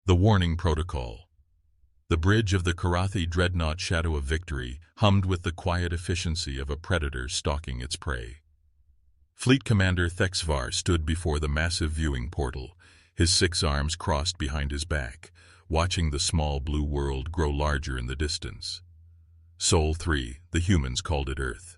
The Warning Protocol. The bridge of the Karathi dreadnought Shadow of Victory hummed with the quiet efficiency of a predator stalking its prey. Fleet Commander Thexvar stood before the massive viewing portal, his 6 arms crossed behind his back, watching the small blue world grow larger in the distance. Sol 3, the humans called it Earth.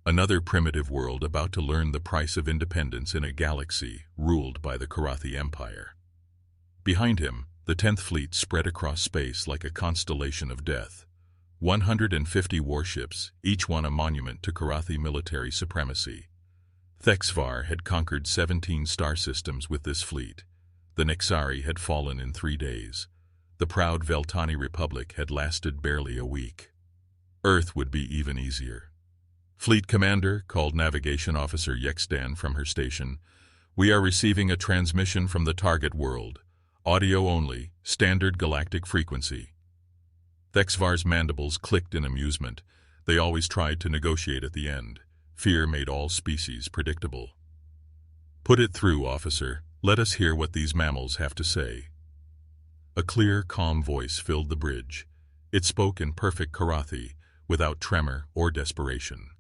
Another primitive world about to learn the price of independence in a galaxy ruled by the Karathi Empire. Behind him, the 10th Fleet spread across space like a constellation of death. 150 warships, each one a monument to Karathi military supremacy. Thexvar had conquered 17 star systems with this fleet. The Nexari had fallen in 3 days. The proud Veltani Republic had lasted barely a week. Earth would be even easier. Fleet Commander called Navigation Officer Yexdan from her station. "We are receiving a transmission from the target world. Audio only, standard galactic frequency." Thexvar's mandibles clicked in amusement. They always tried to negotiate at the end. Fear made all species predictable. "Put it through, officer. Let us hear what these mammals have to say." A clear, calm voice filled the bridge. It spoke in perfect Karathi, without tremor or desperation.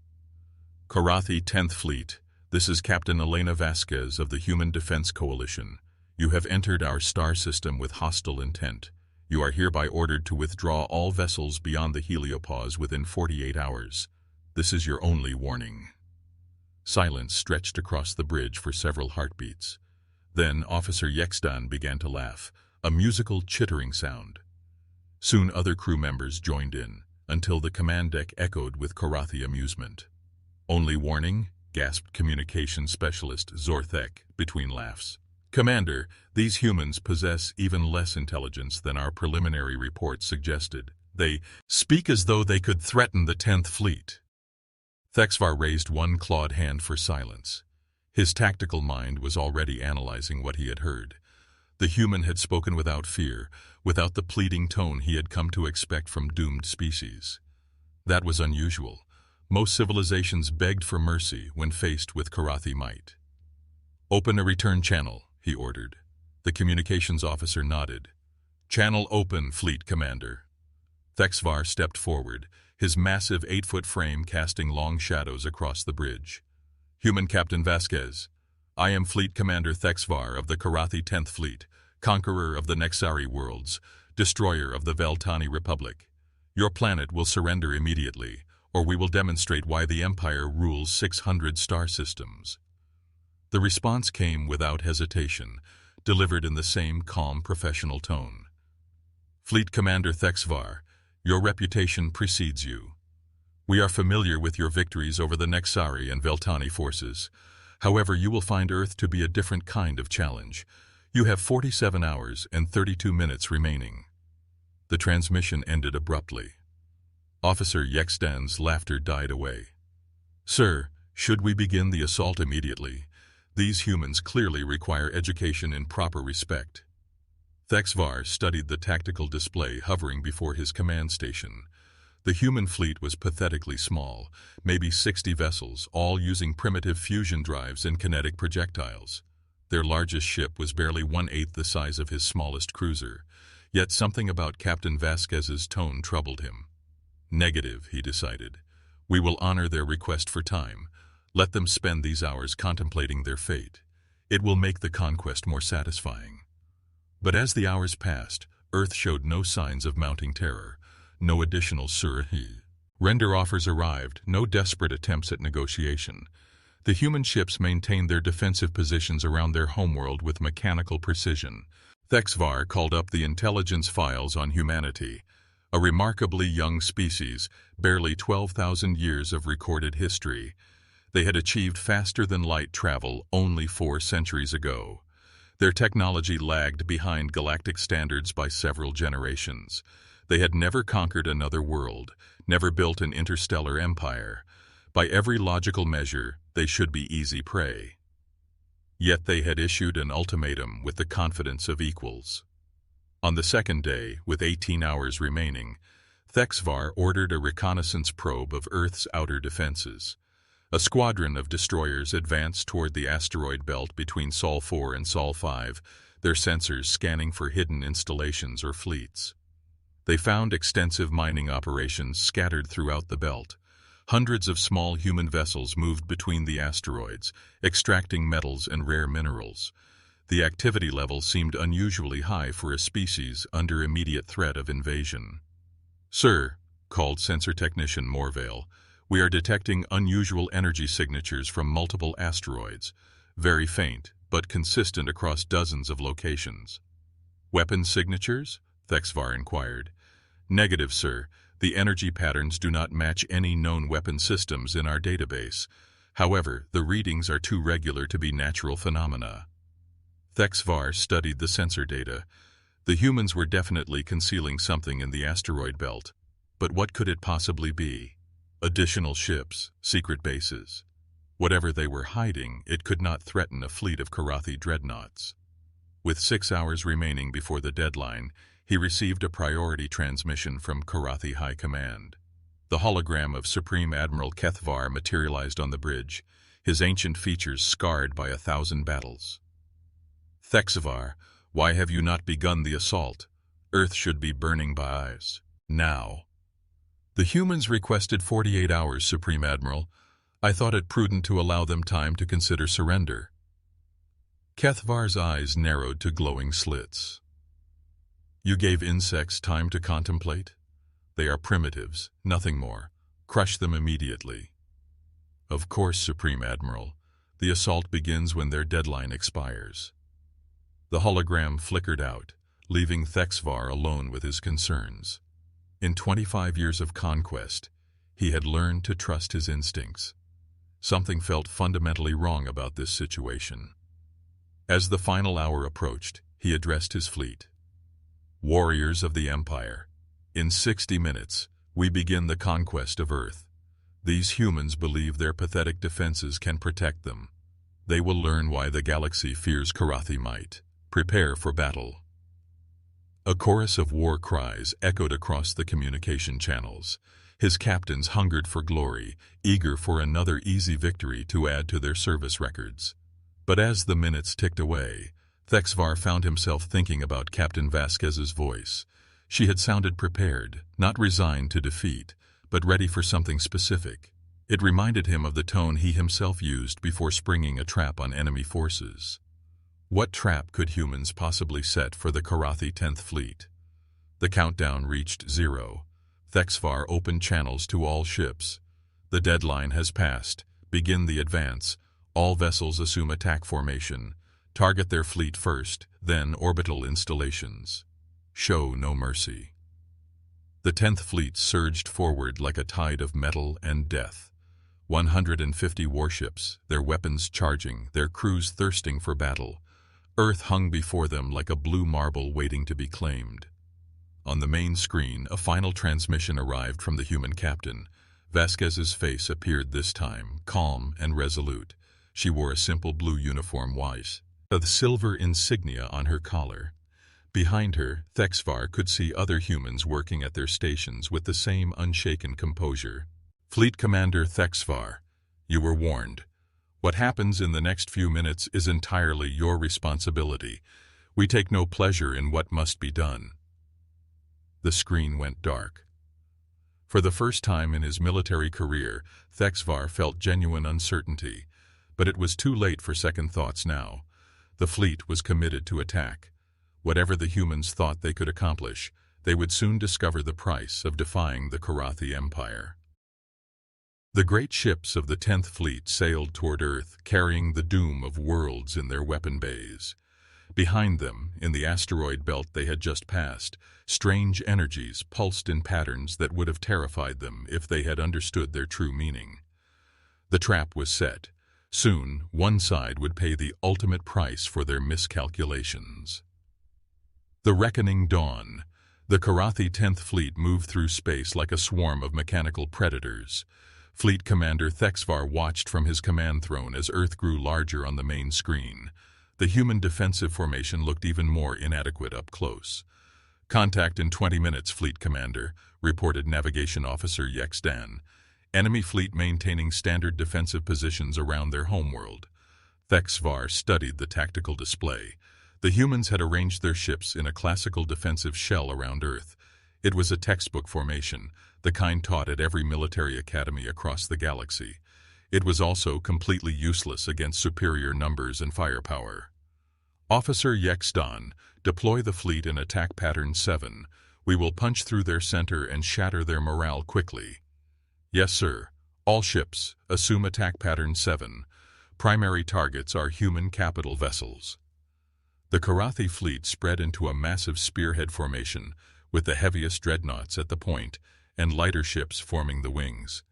"Karathi 10th Fleet, this is Captain Elena Vasquez of the Human Defense Coalition. You have entered our star system with hostile intent. You are hereby ordered to withdraw all vessels beyond the heliopause within 48 hours. This is your only warning." Silence stretched across the bridge for several heartbeats. Then Officer Yexdan began to laugh, a musical chittering sound. Soon other crew members joined in, until the command deck echoed with Karathi amusement. "Only warning?" gasped communications specialist Zorthek between laughs. "Commander, these humans possess even less intelligence than our preliminary report suggested. They speak as though they could threaten the 10th Fleet." Thexvar raised one clawed hand for silence. His tactical mind was already analyzing what he had heard. The human had spoken without fear, without the pleading tone he had come to expect from doomed species. That was unusual. Most civilizations begged for mercy when faced with Karathi might. "Open a return channel," he ordered. The communications officer nodded. "Channel open, Fleet Commander." Thexvar stepped forward, his massive 8-foot frame casting long shadows across the bridge. "Human Captain Vasquez, I am Fleet Commander Thexvar of the Karathi 10th Fleet, conqueror of the Nexari worlds, destroyer of the Veltani Republic. Your planet will surrender immediately, or we will demonstrate why the Empire rules 600 star systems." The response came without hesitation, delivered in the same calm professional tone. "Fleet Commander Thexvar, your reputation precedes you. We are familiar with your victories over the Nexari and Veltani forces. However, you will find Earth to be a different kind of challenge. You have 47 hours and 32 minutes remaining." The transmission ended abruptly. Officer Yexdan's laughter died away. "Sir, should we begin the assault immediately? These humans clearly require education in proper respect." Thexvar studied the tactical display hovering before his command station. The human fleet was pathetically small, maybe 60 vessels, all using primitive fusion drives and kinetic projectiles. Their largest ship was barely 1/8 the size of his smallest cruiser, yet something about Captain Vasquez's tone troubled him. "Negative," he decided. "We will honor their request for time. Let them spend these hours contemplating their fate. It will make the conquest more satisfying." But as the hours passed, Earth showed no signs of mounting terror, no additional surrender offers arrived, no desperate attempts at negotiation. The human ships maintained their defensive positions around their homeworld with mechanical precision. Thexvar called up the intelligence files on humanity, a remarkably young species, barely 12,000 years of recorded history. They had achieved faster-than-light travel only 4 centuries ago. Their technology lagged behind galactic standards by several generations. They had never conquered another world, never built an interstellar empire. By every logical measure, they should be easy prey. Yet they had issued an ultimatum with the confidence of equals. On the second day, with 18 hours remaining, Thexvar ordered a reconnaissance probe of Earth's outer defenses. A squadron of destroyers advanced toward the asteroid belt between Sol 4 and Sol 5, their sensors scanning for hidden installations or fleets. They found extensive mining operations scattered throughout the belt. Hundreds of small human vessels moved between the asteroids, extracting metals and rare minerals. The activity level seemed unusually high for a species under immediate threat of invasion. "Sir," called sensor technician Morvale, "we are detecting unusual energy signatures from multiple asteroids, very faint, but consistent across dozens of locations." "Weapon signatures?" Thexvar inquired. "Negative, sir. The energy patterns do not match any known weapon systems in our database. However, the readings are too regular to be natural phenomena." Thexvar studied the sensor data. The humans were definitely concealing something in the asteroid belt. But what could it possibly be? Additional ships, secret bases. Whatever they were hiding, it could not threaten a fleet of Karathi dreadnoughts. With 6 hours remaining before the deadline, he received a priority transmission from Karathi High Command. The hologram of Supreme Admiral Kethvar materialized on the bridge, his ancient features scarred by 1,000 battles. "Thexvar, why have you not begun the assault? Earth should be burning by ice. Now." "The humans requested 48 hours, Supreme Admiral. I thought it prudent to allow them time to consider surrender." Kethvar's eyes narrowed to glowing slits. "You gave insects time to contemplate? They are primitives, nothing more. Crush them immediately." "Of course, Supreme Admiral. The assault begins when their deadline expires." The hologram flickered out, leaving Thexvar alone with his concerns. In 25 years of conquest, he had learned to trust his instincts. Something felt fundamentally wrong about this situation. As the final hour approached, he addressed his fleet. "Warriors of the Empire, in 60 minutes, we begin the conquest of Earth. These humans believe their pathetic defenses can protect them. They will learn why the galaxy fears Karathi might. Prepare for battle." A chorus of war cries echoed across the communication channels. His captains hungered for glory, eager for another easy victory to add to their service records. But as the minutes ticked away, Thexvar found himself thinking about Captain Vasquez's voice. She had sounded prepared, not resigned to defeat, but ready for something specific. It reminded him of the tone he himself used before springing a trap on enemy forces. What trap could humans possibly set for the Karathi 10th Fleet? The countdown reached 0. Thexvar opened channels to all ships. "The deadline has passed. Begin the advance. All vessels assume attack formation. Target their fleet first, then orbital installations. Show no mercy." The 10th Fleet surged forward like a tide of metal and death. 150 warships, their weapons charging, their crews thirsting for battle. Earth hung before them like a blue marble waiting to be claimed. On the main screen, a final transmission arrived from the human captain. Vasquez's face appeared this time, calm and resolute. She wore a simple blue uniform with silver insignia on her collar. Behind her, Thexvar could see other humans working at their stations with the same unshaken composure. "Fleet Commander Thexvar, you were warned. What happens in the next few minutes is entirely your responsibility. We take no pleasure in what must be done." The screen went dark. For the first time in his military career, Thexvar felt genuine uncertainty, but it was too late for second thoughts now. The fleet was committed to attack. Whatever the humans thought they could accomplish, they would soon discover the price of defying the Karathi Empire. The great ships of the 10th Fleet sailed toward Earth, carrying the doom of worlds in their weapon bays. Behind them, in the asteroid belt they had just passed, strange energies pulsed in patterns that would have terrified them if they had understood their true meaning. The trap was set. Soon, one side would pay the ultimate price for their miscalculations. The reckoning dawned. The Karathi 10th Fleet moved through space like a swarm of mechanical predators. Fleet Commander Thexvar watched from his command throne as Earth grew larger on the main screen. The human defensive formation looked even more inadequate up close. "Contact in 20 minutes, Fleet Commander," reported Navigation Officer Yexdan. "Enemy fleet maintaining standard defensive positions around their homeworld." Thexvar studied the tactical display. The humans had arranged their ships in a classical defensive shell around Earth. It was a textbook formation, the kind taught at every military academy across the galaxy. It was also completely useless against superior numbers and firepower. Officer Yexdan, deploy the fleet in attack pattern 7. We will punch through their center and shatter their morale quickly. Yes, sir. All ships, assume attack pattern 7. Primary targets are human capital vessels. The Karathi fleet spread into a massive spearhead formation, with the heaviest dreadnoughts at the point and lighter ships forming the wings.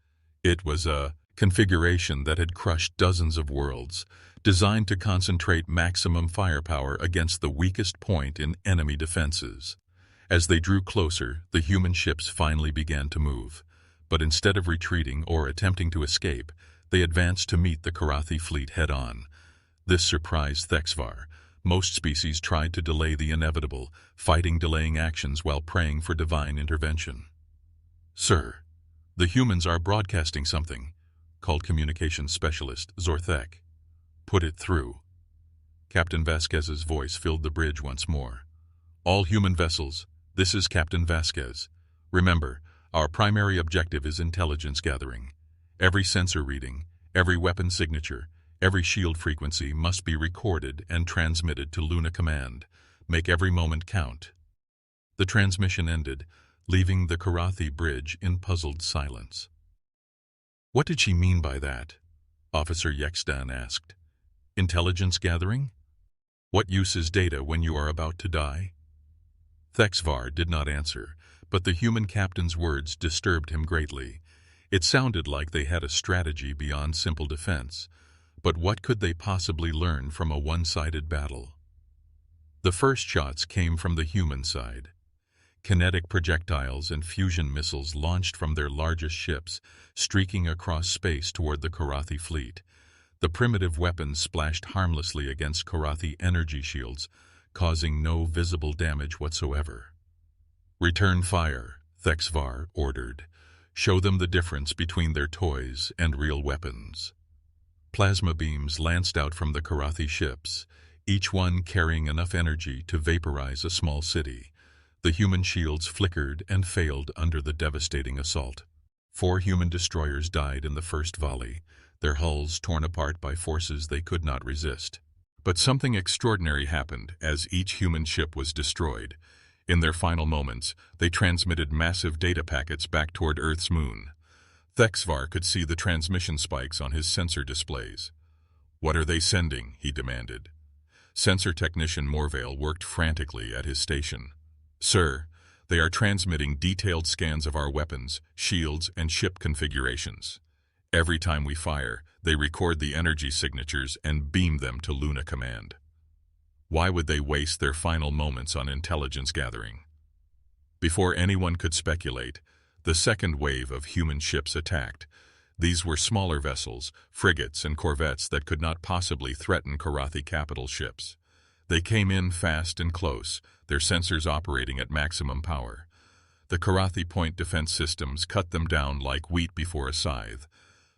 It was a configuration that had crushed dozens of worlds, designed to concentrate maximum firepower against the weakest point in enemy defenses. As they drew closer, the human ships finally began to move. But instead of retreating or attempting to escape, they advanced to meet the Karathi fleet head-on. This surprised Thexvar. Most species tried to delay the inevitable, fighting delaying actions while praying for divine intervention. Sir, the humans are broadcasting something, called communications specialist Zorthek. Put it through. Captain Vasquez's voice filled the bridge once more. All human vessels, this is Captain Vasquez. Remember, our primary objective is intelligence gathering. Every sensor reading, every weapon signature, every shield frequency must be recorded and transmitted to Luna Command. Make every moment count. The transmission ended, leaving the Karathi bridge in puzzled silence. What did she mean by that? Officer Yexdan asked. Intelligence gathering? What use is data when you are about to die? Thexvar did not answer, but the human captain's words disturbed him greatly. It sounded like they had a strategy beyond simple defense, but what could they possibly learn from a one-sided battle? The first shots came from the human side. Kinetic projectiles and fusion missiles launched from their largest ships, streaking across space toward the Karathi fleet. The primitive weapons splashed harmlessly against Karathi energy shields, causing no visible damage whatsoever. Return fire, Thexvar ordered. Show them the difference between their toys and real weapons. Plasma beams lanced out from the Karathi ships, each one carrying enough energy to vaporize a small city. The human shields flickered and failed under the devastating assault. 4 human destroyers died in the first volley, their hulls torn apart by forces they could not resist. But something extraordinary happened as each human ship was destroyed. In their final moments, they transmitted massive data packets back toward Earth's moon. Thexvar could see the transmission spikes on his sensor displays. "What are they sending?" he demanded. Sensor technician Morvale worked frantically at his station. "Sir, they are transmitting detailed scans of our weapons, shields, and ship configurations. Every time we fire, they record the energy signatures and beam them to Luna Command." Why would they waste their final moments on intelligence gathering? Before anyone could speculate, the second wave of human ships attacked. These were smaller vessels, frigates and corvettes that could not possibly threaten Karathi capital ships. They came in fast and close, their sensors operating at maximum power. The Karathi point defense systems cut them down like wheat before a scythe.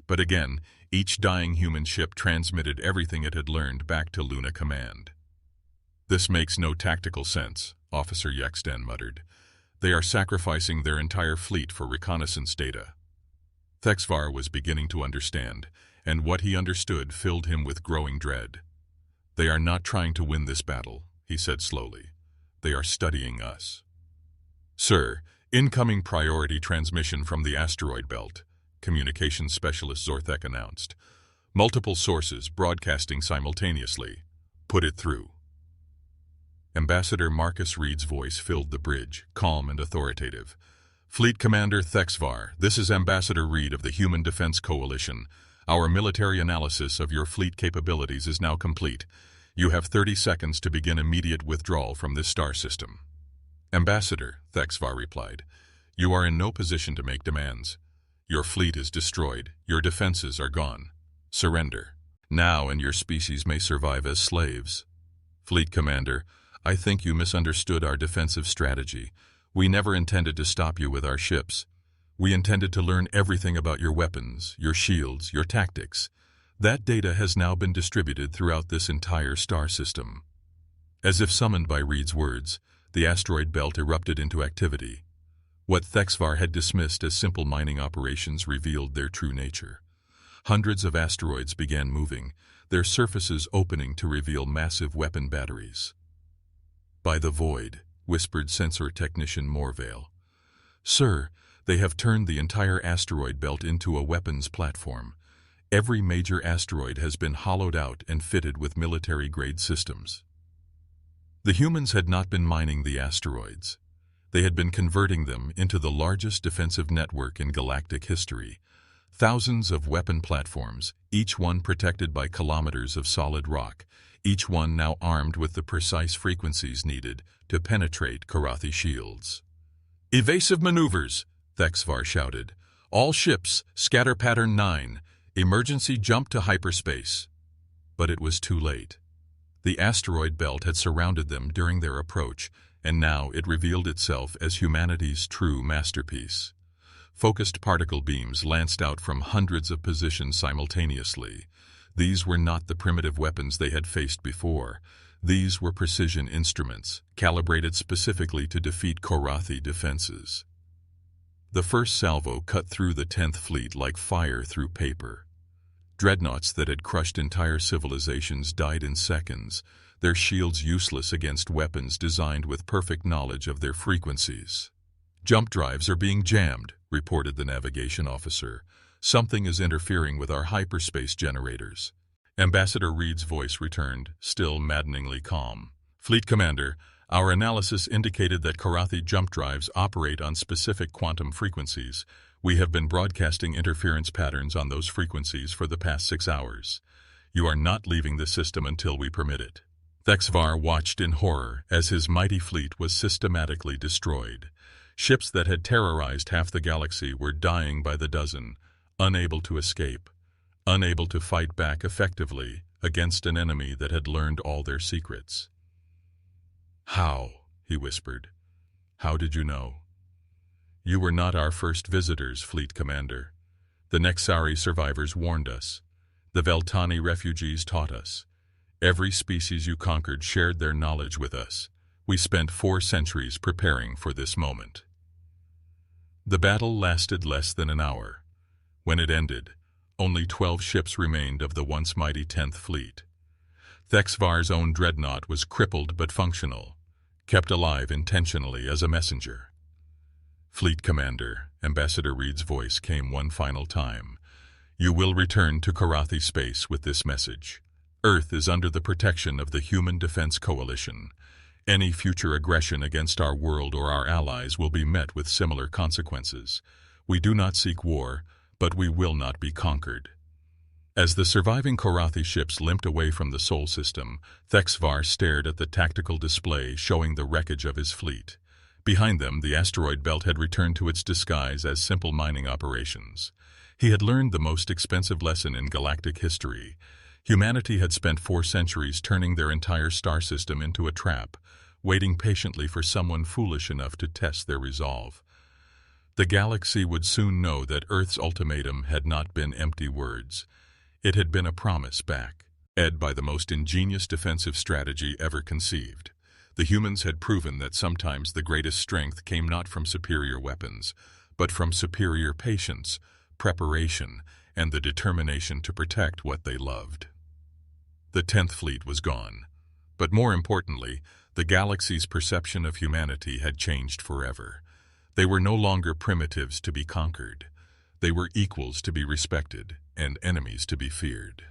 But again, each dying human ship transmitted everything it had learned back to Luna Command. "This makes no tactical sense," Officer Yexdan muttered. "They are sacrificing their entire fleet for reconnaissance data." Thexvar was beginning to understand, and what he understood filled him with growing dread. "They are not trying to win this battle," he said slowly. "They are studying us." "Sir, incoming priority transmission from the asteroid belt," communications specialist Zorthek announced. "Multiple sources broadcasting simultaneously. Put it through." Ambassador Marcus Reed's voice filled the bridge, calm and authoritative. "Fleet Commander Thexvar, this is Ambassador Reed of the Human Defense Coalition. Our military analysis of your fleet capabilities is now complete. You have 30 seconds to begin immediate withdrawal from this star system." "Ambassador," Thexvar replied, "you are in no position to make demands. Your fleet is destroyed, your defenses are gone. Surrender. Now and your species may survive as slaves." "Fleet Commander, I think you misunderstood our defensive strategy. We never intended to stop you with our ships. We intended to learn everything about your weapons, your shields, your tactics. That data has now been distributed throughout this entire star system." As if summoned by Reed's words, the asteroid belt erupted into activity. What Thexvar had dismissed as simple mining operations revealed their true nature. Hundreds of asteroids began moving, their surfaces opening to reveal massive weapon batteries. "By the void," whispered sensor technician Morvale. "Sir, they have turned the entire asteroid belt into a weapons platform. Every major asteroid has been hollowed out and fitted with military-grade systems." The humans had not been mining the asteroids. They had been converting them into the largest defensive network in galactic history. Thousands of weapon platforms, each one protected by kilometers of solid rock, each one now armed with the precise frequencies needed to penetrate Karathi shields. "Evasive maneuvers," Thexvar shouted. "All ships, scatter pattern 9, emergency jump to hyperspace." But it was too late. The asteroid belt had surrounded them during their approach, and now it revealed itself as humanity's true masterpiece. Focused particle beams lanced out from hundreds of positions simultaneously. These were not the primitive weapons they had faced before. These were precision instruments, calibrated specifically to defeat Karathi defenses. The first salvo cut through the 10th Fleet like fire through paper. Dreadnoughts that had crushed entire civilizations died in seconds, their shields useless against weapons designed with perfect knowledge of their frequencies. "Jump drives are being jammed," reported the navigation officer. "Something is interfering with our hyperspace generators." Ambassador Reed's voice returned, still maddeningly calm. "Fleet Commander, our analysis indicated that Karathi jump drives operate on specific quantum frequencies. We have been broadcasting interference patterns on those frequencies for the past 6 hours. You are not leaving the system until we permit it." Thexvar watched in horror as his mighty fleet was systematically destroyed. Ships that had terrorized half the galaxy were dying by the dozen, unable to escape, unable to fight back effectively against an enemy that had learned all their secrets. "How?" he whispered. "How did you know?" "You were not our first visitors, Fleet Commander. The Nexari survivors warned us. The Veltani refugees taught us. Every species you conquered shared their knowledge with us. We spent 4 centuries preparing for this moment." The battle lasted less than an hour. When it ended, only 12 ships remained of the once mighty 10th Fleet. Thexvar's own dreadnought was crippled but functional, kept alive intentionally as a messenger. "Fleet Commander," Ambassador Reed's voice came one final time. "You will return to Karathi space with this message. Earth is under the protection of the Human Defense Coalition. Any future aggression against our world or our allies will be met with similar consequences. We do not seek war, but we will not be conquered." As the surviving Karathi ships limped away from the Sol system, Thexvar stared at the tactical display showing the wreckage of his fleet. Behind them, the asteroid belt had returned to its disguise as simple mining operations. He had learned the most expensive lesson in galactic history. Humanity had spent 4 centuries turning their entire star system into a trap, waiting patiently for someone foolish enough to test their resolve. The galaxy would soon know that Earth's ultimatum had not been empty words. It had been a promise back, led by the most ingenious defensive strategy ever conceived. The humans had proven that sometimes the greatest strength came not from superior weapons, but from superior patience, preparation, and the determination to protect what they loved. The 10th Fleet was gone, but more importantly, the galaxy's perception of humanity had changed forever. They were no longer primitives to be conquered. They were equals to be respected and enemies to be feared.